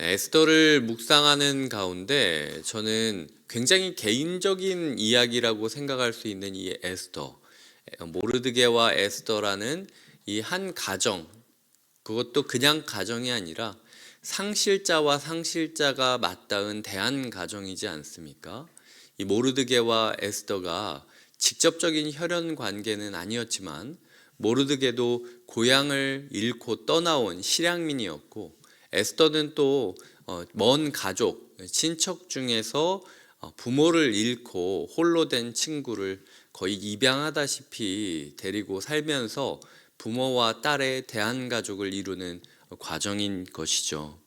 에스더를 묵상하는 가운데 저는 굉장히 개인적인 이야기라고 생각할 수 있는 이 에스더, 모르드게와 에스더라는 이 한 가정, 그것도 그냥 가정이 아니라 상실자와 상실자가 맞닿은 대한 가정이지 않습니까? 이 모르드게와 에스더가 직접적인 혈연 관계는 아니었지만 모르드게도 고향을 잃고 떠나온 실향민이었고, 에스더는 또 먼 가족, 친척 중에서 부모를 잃고 홀로 된 친구를 거의 입양하다시피 데리고 살면서 부모와 딸의 대한가족을 이루는 과정인 것이죠.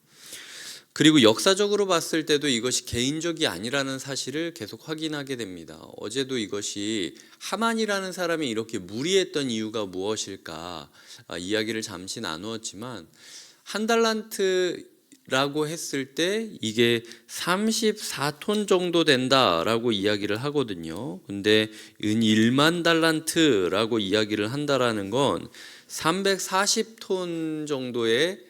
그리고 역사적으로 봤을 때도 이것이 개인적이 아니라는 사실을 계속 확인하게 됩니다. 어제도 이것이 하만이라는 사람이 이렇게 무리했던 이유가 무엇일까 이야기를 잠시 나누었지만, 한 달란트라고 했을 때 이게 34톤 정도 된다라고 이야기를 하거든요. 근데 은 1만 달란트라고 이야기를 한다라는 건 340톤 정도의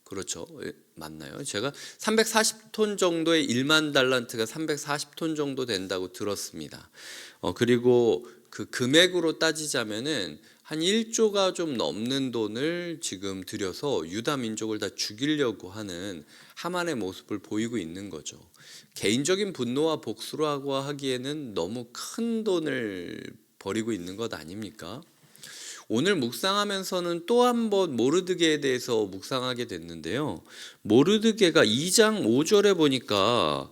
그렇죠. 맞나요? 제가 340톤 정도의 1만 달란트가 340톤 정도 된다고 들었습니다. 그리고 그 금액으로 따지자면은 한 1조가 좀 넘는 돈을 지금 들여서 유다 민족을 다 죽이려고 하는 하만의 모습을 보이고 있는 거죠. 개인적인 분노와 복수라고 하기에는 너무 큰 돈을 버리고 있는 것 아닙니까? 오늘 묵상하면서는 또 한 번 모르드게에 대해서 묵상하게 됐는데요. 모르드게가 2장 5절에 보니까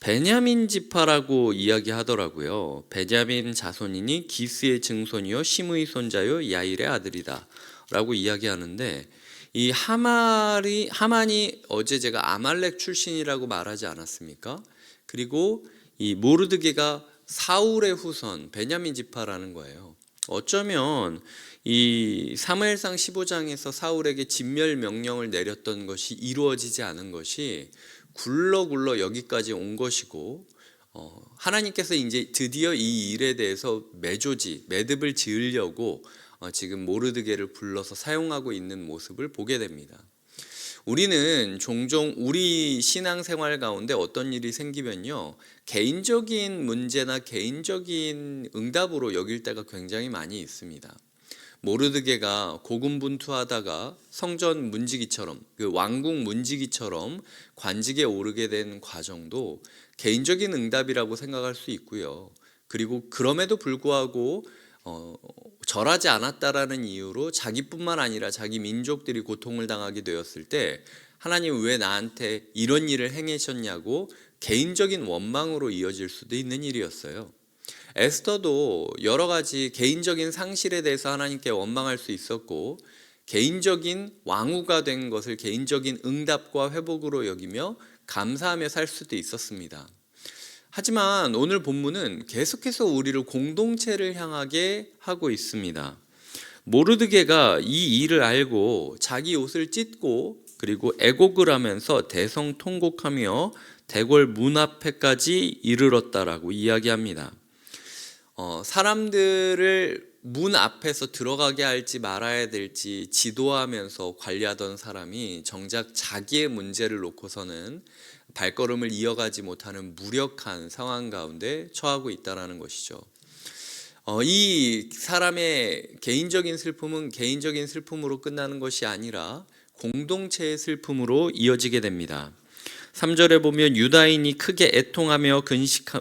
베냐민 지파라고 이야기하더라고요. 베냐민 자손이니 기스의 증손이요 시므의 손자요 야일의 아들이다 라고 이야기하는데, 이 하만이 어제 제가 아말렉 출신이라고 말하지 않았습니까? 그리고 이 모르드게가 사울의 후손 베냐민 지파라는 거예요. 어쩌면 이 사무엘상 15장에서 사울에게 진멸 명령을 내렸던 것이 이루어지지 않은 것이 굴러 여기까지 온 것이고, 하나님께서 이제 드디어 이 일에 대해서 매듭을 지으려고 지금 모르드게를 불러서 사용하고 있는 모습을 보게 됩니다. 우리는 종종 우리 신앙생활 가운데 어떤 일이 생기면요, 개인적인 문제나 개인적인 응답으로 여길 때가 굉장히 많이 있습니다. 모르드게가 고군분투하다가 성전 문지기처럼, 그 왕궁 문지기처럼 관직에 오르게 된 과정도 개인적인 응답이라고 생각할 수 있고요. 그리고 그럼에도 불구하고 절하지 않았다라는 이유로 자기뿐만 아니라 자기 민족들이 고통을 당하게 되었을 때, 하나님 왜 나한테 이런 일을 행하셨냐고 개인적인 원망으로 이어질 수도 있는 일이었어요. 에스더도 여러 가지 개인적인 상실에 대해서 하나님께 원망할 수 있었고, 개인적인 왕후가 된 것을 개인적인 응답과 회복으로 여기며 감사하며 살 수도 있었습니다. 하지만 오늘 본문은 계속해서 우리를 공동체를 향하게 하고 있습니다. 모르드게가 이 일을 알고 자기 옷을 찢고 그리고 애곡을 하면서 대성통곡하며 대궐 문 앞에까지 이르렀다라고 이야기합니다. 사람들을 문 앞에서 들어가게 할지 말아야 될지 지도하면서 관리하던 사람이 정작 자기의 문제를 놓고서는 발걸음을 이어가지 못하는 무력한 상황 가운데 처하고 있다는 것이죠. 이 사람의 개인적인 슬픔은 개인적인 슬픔으로 끝나는 것이 아니라 공동체의 슬픔으로 이어지게 됩니다. 3절에 보면 유다인이 크게 애통하며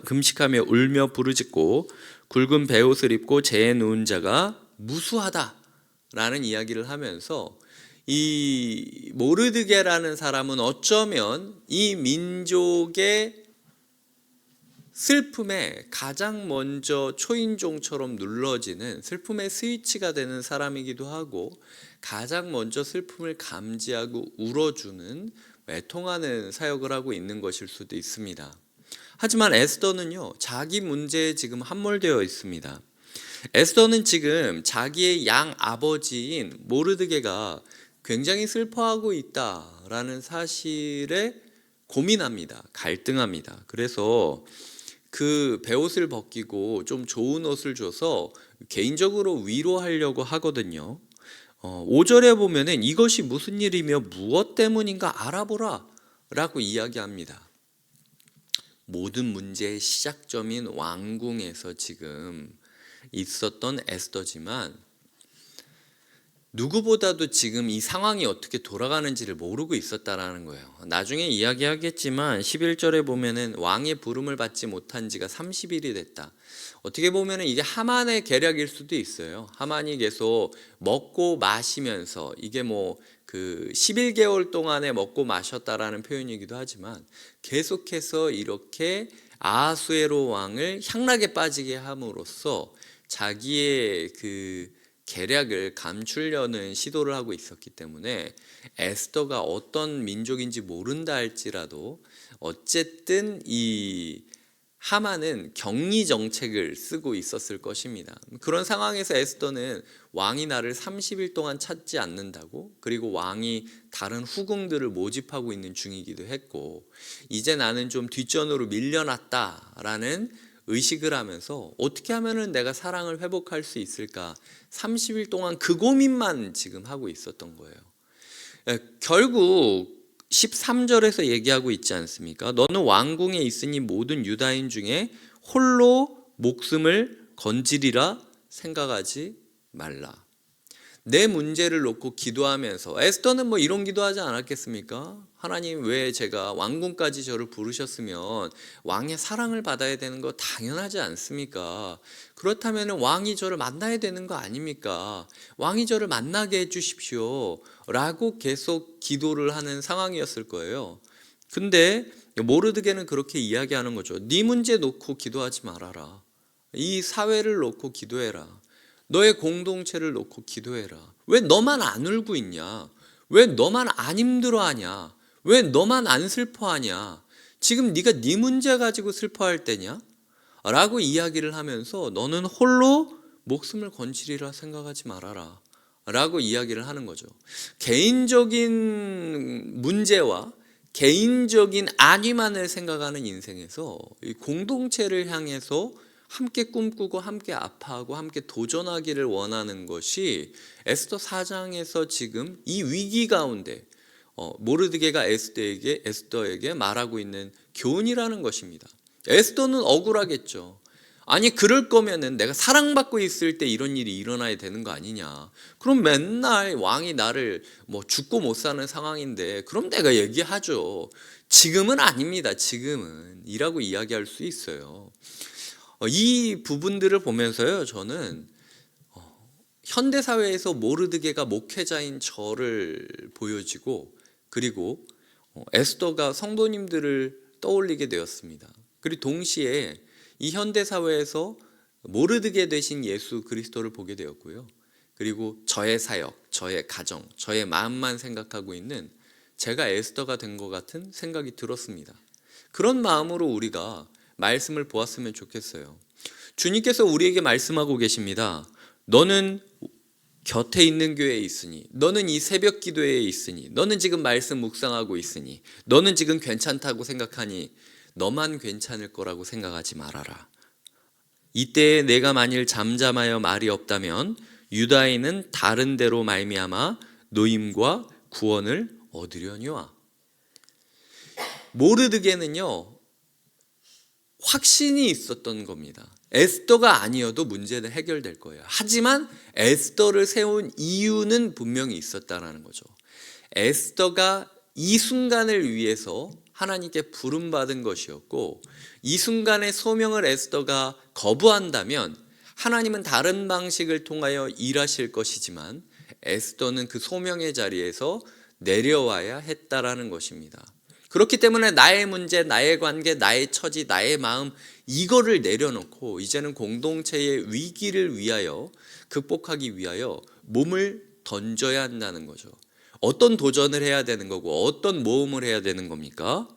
금식하며 울며 부르짖고 굵은 베옷을 입고 재에 누운 자가 무수하다라는 이야기를 하면서, 이 모르드게라는 사람은 어쩌면 이 민족의 슬픔에 가장 먼저 초인종처럼 눌러지는 슬픔의 스위치가 되는 사람이기도 하고, 가장 먼저 슬픔을 감지하고 울어주는, 애통하는 사역을 하고 있는 것일 수도 있습니다. 하지만 에스더는요, 자기 문제에 지금 함몰되어 있습니다. 에스더는 지금 자기의 양 아버지인 모르드게가 굉장히 슬퍼하고 있다라는 사실에 고민합니다. 갈등합니다. 그래서 그 베옷을 벗기고 좀 좋은 옷을 줘서 개인적으로 위로하려고 하거든요. 5절에 보면은 이것이 무슨 일이며 무엇 때문인가 알아보라 라고 이야기합니다. 모든 문제의 시작점인 왕궁에서 지금 있었던 에스더지만 누구보다도 지금 이 상황이 어떻게 돌아가는지를 모르고 있었다라는 거예요. 나중에 이야기하겠지만 11절에 보면은 왕의 부름을 받지 못한 지가 30일이 됐다. 어떻게 보면은 이게 하만의 계략일 수도 있어요. 하만이 계속 먹고 마시면서 이게 뭐 그 11개월 동안에 먹고 마셨다라는 표현이기도 하지만 계속해서 이렇게 아하수에로 왕을 향락에 빠지게 함으로써 자기의 그 계략을 감추려는 시도를 하고 있었기 때문에 에스더가 어떤 민족인지 모른다 할지라도 어쨌든 이 하만은 격리 정책을 쓰고 있었을 것입니다. 그런 상황에서 에스더는 왕이 나를 30일 동안 찾지 않는다고, 그리고 왕이 다른 후궁들을 모집하고 있는 중이기도 했고, 이제 나는 좀 뒷전으로 밀려났다라는 의식을 하면서 어떻게 하면은 내가 사랑을 회복할 수 있을까 30일 동안 그 고민만 지금 하고 있었던 거예요. 결국 13절에서 얘기하고 있지 않습니까? 너는 왕궁에 있으니 모든 유다인 중에 홀로 목숨을 건지리라 생각하지 말라. 내 문제를 놓고 기도하면서, 에스더는 뭐 이런 기도하지 않았겠습니까? 하나님, 왜 제가 왕궁까지 저를 부르셨으면 왕의 사랑을 받아야 되는 거 당연하지 않습니까? 그렇다면 왕이 저를 만나야 되는 거 아닙니까? 왕이 저를 만나게 해주십시오 라고 계속 기도를 하는 상황이었을 거예요. 근데 모르드게는 그렇게 이야기하는 거죠. 네 문제 놓고 기도하지 말아라. 이 사회를 놓고 기도해라. 너의 공동체를 놓고 기도해라. 왜 너만 안 울고 있냐? 왜 너만 안 힘들어하냐? 왜 너만 안 슬퍼하냐? 지금 네가 네 문제 가지고 슬퍼할 때냐? 라고 이야기를 하면서 너는 홀로 목숨을 건지리라 생각하지 말아라 라고 이야기를 하는 거죠. 개인적인 문제와 개인적인 안위만을 생각하는 인생에서 이 공동체를 향해서 함께 꿈꾸고 함께 아파하고 함께 도전하기를 원하는 것이 에스더 4장에서 지금 이 위기 가운데 모르드게가 에스더에게 말하고 있는 교훈이라는 것입니다. 에스더는 억울하겠죠. 아니, 그럴 거면은 내가 사랑받고 있을 때 이런 일이 일어나야 되는 거 아니냐. 그럼 맨날 왕이 나를 뭐 죽고 못 사는 상황인데 그럼 내가 얘기하죠. 지금은 아닙니다. 지금은 이라고 이야기할 수 있어요. 이 부분들을 보면서요, 저는 현대사회에서 모르드게가 목회자인 저를 보여지고, 그리고 에스더가 성도님들을 떠올리게 되었습니다. 그리고 동시에 이 현대사회에서 모르드게 되신 예수 그리스도를 보게 되었고요. 그리고 저의 사역, 저의 가정, 저의 마음만 생각하고 있는 제가 에스더가 된 것 같은 생각이 들었습니다. 그런 마음으로 우리가 말씀을 보았으면 좋겠어요. 주님께서 우리에게 말씀하고 계십니다. 너는 곁에 있는 교회에 있으니, 너는 이 새벽 기도회에 있으니, 너는 지금 말씀 묵상하고 있으니, 너는 지금 괜찮다고 생각하니 너만 괜찮을 거라고 생각하지 말아라. 이때에 내가 만일 잠잠하여 말이 없다면 유다인은 다른 데로 말미암아 노임과 구원을 얻으려니와. 모르드게는요, 확신이 있었던 겁니다. 에스더가 아니어도 문제는 해결될 거예요. 하지만 에스더를 세운 이유는 분명히 있었다라는 거죠. 에스더가 이 순간을 위해서 하나님께 부름받은 것이었고, 이 순간의 소명을 에스더가 거부한다면 하나님은 다른 방식을 통하여 일하실 것이지만 에스더는 그 소명의 자리에서 내려와야 했다라는 것입니다. 그렇기 때문에 나의 문제, 나의 관계, 나의 처지, 나의 마음, 이거를 내려놓고 이제는 공동체의 위기를 위하여, 극복하기 위하여 몸을 던져야 한다는 거죠. 어떤 도전을 해야 되는 거고 어떤 모험을 해야 되는 겁니까?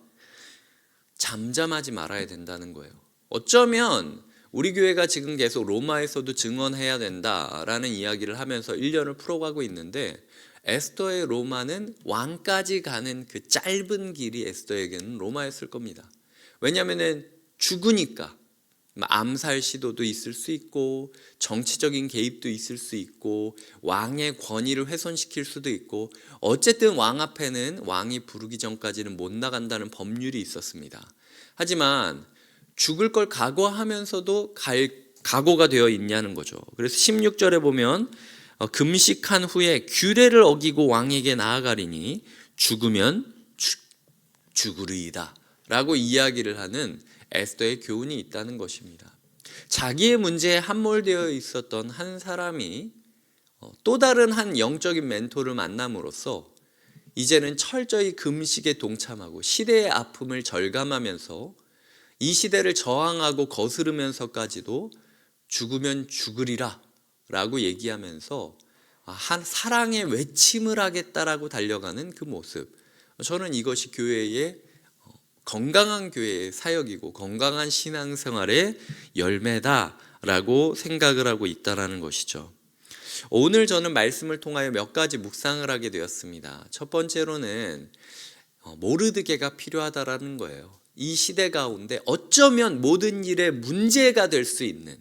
잠잠하지 말아야 된다는 거예요. 어쩌면 우리 교회가 지금 계속 로마에서도 증언해야 된다라는 이야기를 하면서 1년을 풀어가고 있는데, 에스더의 로마는 왕까지 가는 그 짧은 길이 에스더에게는 로마였을 겁니다. 왜냐하면 죽으니까 암살 시도도 있을 수 있고 정치적인 개입도 있을 수 있고 왕의 권위를 훼손시킬 수도 있고 어쨌든 왕 앞에는 왕이 부르기 전까지는 못 나간다는 법률이 있었습니다. 하지만 죽을 걸 각오하면서도 각오가 되어 있냐는 거죠. 그래서 16절에 보면 금식한 후에 규례를 어기고 왕에게 나아가리니 죽으면 죽으리이다 라고 이야기를 하는 에스더의 교훈이 있다는 것입니다. 자기의 문제에 함몰되어 있었던 한 사람이 또 다른 한 영적인 멘토를 만남으로써 이제는 철저히 금식에 동참하고 시대의 아픔을 절감하면서 이 시대를 저항하고 거스르면서까지도 죽으면 죽으리라 라고 얘기하면서 한 사랑의 외침을 하겠다라고 달려가는 그 모습, 저는 이것이 교회의 건강한 교회의 사역이고 건강한 신앙생활의 열매다라고 생각을 하고 있다는 것이죠. 오늘 저는 말씀을 통하여 몇 가지 묵상을 하게 되었습니다. 첫 번째로는 모르드게가 필요하다라는 거예요. 이 시대 가운데 어쩌면 모든 일에 문제가 될 수 있는,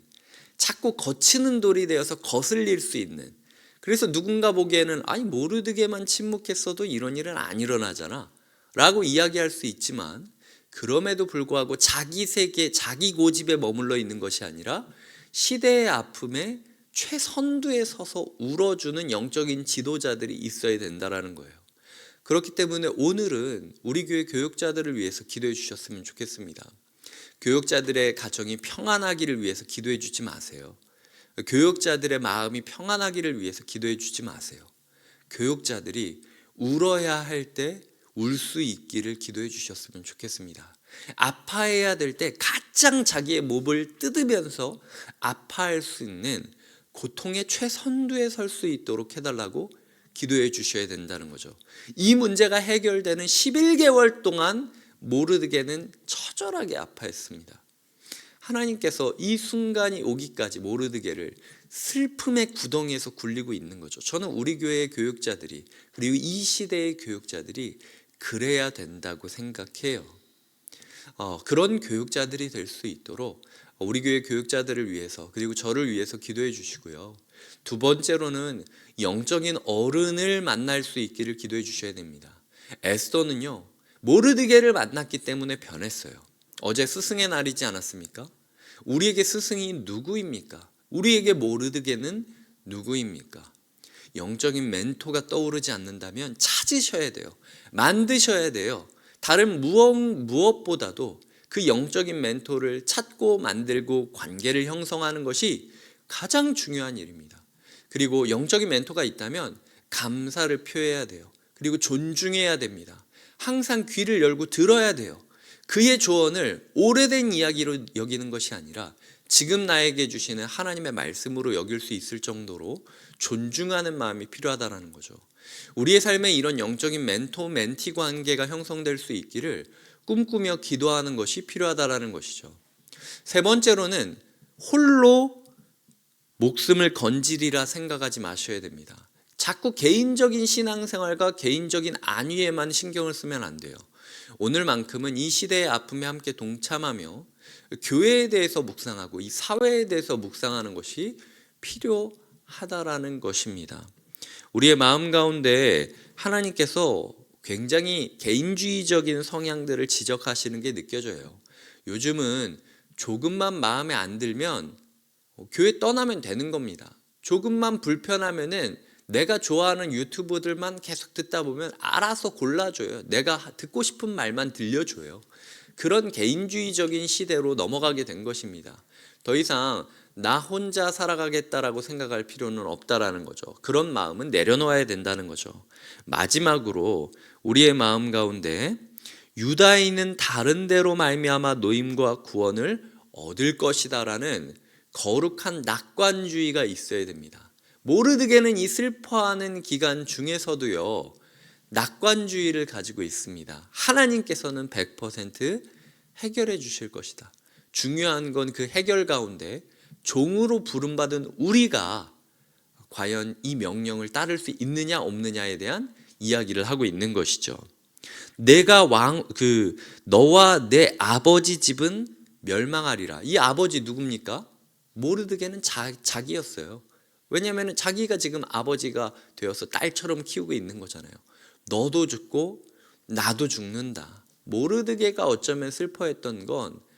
자꾸 거치는 돌이 되어서 거슬릴 수 있는, 그래서 누군가 보기에는 아니 모르드게만 침묵했어도 이런 일은 안 일어나잖아 라고 이야기할 수 있지만, 그럼에도 불구하고 자기 세계, 자기 고집에 머물러 있는 것이 아니라 시대의 아픔에 최선두에 서서 울어주는 영적인 지도자들이 있어야 된다는 거예요. 그렇기 때문에 오늘은 우리 교회 교육자들을 위해서 기도해 주셨으면 좋겠습니다. 교육자들의 가정이 평안하기를 위해서 기도해 주지 마세요. 교육자들의 마음이 평안하기를 위해서 기도해 주지 마세요. 교육자들이 울어야 할 때 울 수 있기를 기도해 주셨으면 좋겠습니다. 아파해야 될 때 가장 자기의 몸을 뜯으면서 아파할 수 있는 고통의 최선두에 설 수 있도록 해달라고 기도해 주셔야 된다는 거죠. 이 문제가 해결되는 11개월 동안 모르드게는 처절하게 아파했습니다. 하나님께서 이 순간이 오기까지 모르드게를 슬픔의 구덩이에서 굴리고 있는 거죠. 저는 우리 교회의 교육자들이, 그리고 이 시대의 교육자들이 그래야 된다고 생각해요. 그런 교육자들이 될 수 있도록 우리 교회 교육자들을 위해서, 그리고 저를 위해서 기도해 주시고요. 두 번째로는 영적인 어른을 만날 수 있기를 기도해 주셔야 됩니다. 에스더는요, 모르드게를 만났기 때문에 변했어요. 어제 스승의 날이지 않았습니까? 우리에게 스승이 누구입니까? 우리에게 모르드게는 누구입니까? 영적인 멘토가 떠오르지 않는다면 찾으셔야 돼요. 만드셔야 돼요. 다른 무엇보다도 그 영적인 멘토를 찾고 만들고 관계를 형성하는 것이 가장 중요한 일입니다. 그리고 영적인 멘토가 있다면 감사를 표해야 돼요. 그리고 존중해야 됩니다. 항상 귀를 열고 들어야 돼요. 그의 조언을 오래된 이야기로 여기는 것이 아니라 지금 나에게 주시는 하나님의 말씀으로 여길 수 있을 정도로 존중하는 마음이 필요하다는 거죠. 우리의 삶에 이런 영적인 멘토, 멘티 관계가 형성될 수 있기를 꿈꾸며 기도하는 것이 필요하다는 것이죠. 세 번째로는 홀로 목숨을 건지리라 생각하지 마셔야 됩니다. 자꾸 개인적인 신앙생활과 개인적인 안위에만 신경을 쓰면 안 돼요. 오늘만큼은 이 시대의 아픔에 함께 동참하며 교회에 대해서 묵상하고 이 사회에 대해서 묵상하는 것이 필요하다라는 것입니다. 우리의 마음 가운데 하나님께서 굉장히 개인주의적인 성향들을 지적하시는 게 느껴져요. 요즘은 조금만 마음에 안 들면 교회 떠나면 되는 겁니다. 조금만 불편하면은 내가 좋아하는 유튜브들만 계속 듣다 보면 알아서 골라줘요. 내가 듣고 싶은 말만 들려줘요. 그런 개인주의적인 시대로 넘어가게 된 것입니다. 더 이상 나 혼자 살아가겠다라고 생각할 필요는 없다라는 거죠. 그런 마음은 내려놓아야 된다는 거죠. 마지막으로 우리의 마음 가운데 유다인은 다른 데로 말미암아 노임과 구원을 얻을 것이다라는 거룩한 낙관주의가 있어야 됩니다. 모르드게는 이 슬퍼하는 기간 중에서도요, 낙관주의를 가지고 있습니다. 하나님께서는 100% 해결해 주실 것이다. 중요한 건 그 해결 가운데 종으로 부름받은 우리가 과연 이 명령을 따를 수 있느냐 없느냐에 대한 이야기를 하고 있는 것이죠. 너와 내 아버지 집은 멸망하리라. 이 아버지 누굽니까? 모르드게는 자기였어요. 왜냐하면 자기가 지금 아버지가 되어서 딸처럼 키우고 있는 거잖아요. 너도 죽고 나도 죽는다. 모르드게가 어쩌면 슬퍼했던 건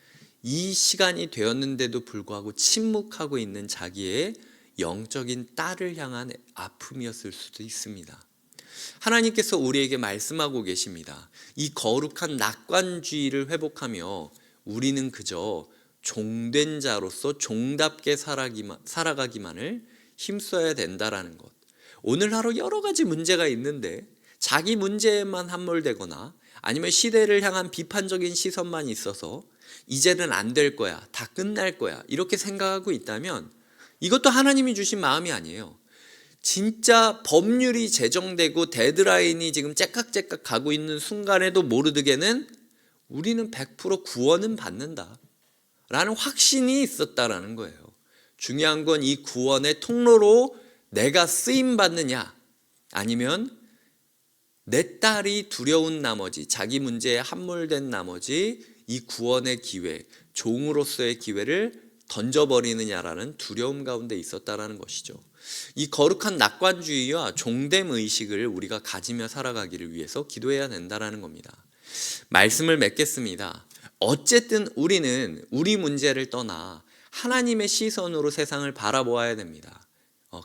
이 시간이 되었는데도 불구하고 침묵하고 있는 자기의 영적인 딸을 향한 아픔이었을 수도 있습니다. 하나님께서 우리에게 말씀하고 계십니다. 이 거룩한 낙관주의를 회복하며 우리는 그저 종된 자로서 종답게 살아가기만을 힘써야 된다라는 것. 오늘 하루 여러 가지 문제가 있는데 자기 문제에만 함몰되거나 아니면 시대를 향한 비판적인 시선만 있어서 이제는 안 될 거야, 다 끝날 거야 이렇게 생각하고 있다면 이것도 하나님이 주신 마음이 아니에요. 진짜 법률이 제정되고 데드라인이 지금 째깍째깍 가고 있는 순간에도 모르드게는 우리는 100% 구원은 받는다 라는 확신이 있었다라는 거예요. 중요한 건 이 구원의 통로로 내가 쓰임 받느냐, 아니면 내 딸이 두려운 나머지, 자기 문제에 함몰된 나머지 이 구원의 기회, 종으로서의 기회를 던져버리느냐라는 두려움 가운데 있었다라는 것이죠. 이 거룩한 낙관주의와 종됨 의식을 우리가 가지며 살아가기를 위해서 기도해야 된다라는 겁니다. 말씀을 맺겠습니다. 어쨌든 우리는 우리 문제를 떠나 하나님의 시선으로 세상을 바라보아야 됩니다.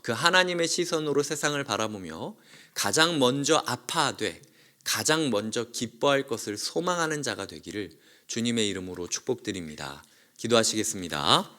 그 하나님의 시선으로 세상을 바라보며 가장 먼저 아파하되 가장 먼저 기뻐할 것을 소망하는 자가 되기를 주님의 이름으로 축복드립니다. 기도하시겠습니다.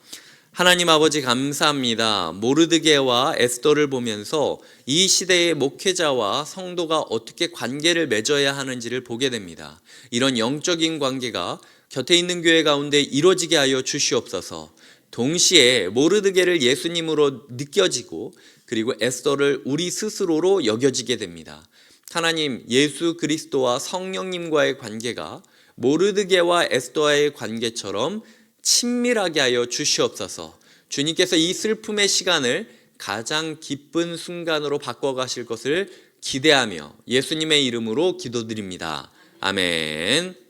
하나님 아버지 감사합니다. 모르드게와 에스더를 보면서 이 시대의 목회자와 성도가 어떻게 관계를 맺어야 하는지를 보게 됩니다. 이런 영적인 관계가 곁에 있는 교회 가운데 이루어지게 하여 주시옵소서. 동시에 모르드게를 예수님으로 느껴지고 그리고 에스더를 우리 스스로로 여겨지게 됩니다. 하나님, 예수 그리스도와 성령님과의 관계가 모르드게와 에스더와의 관계처럼 친밀하게 하여 주시옵소서. 주님께서 이 슬픔의 시간을 가장 기쁜 순간으로 바꿔가실 것을 기대하며 예수님의 이름으로 기도드립니다. 아멘.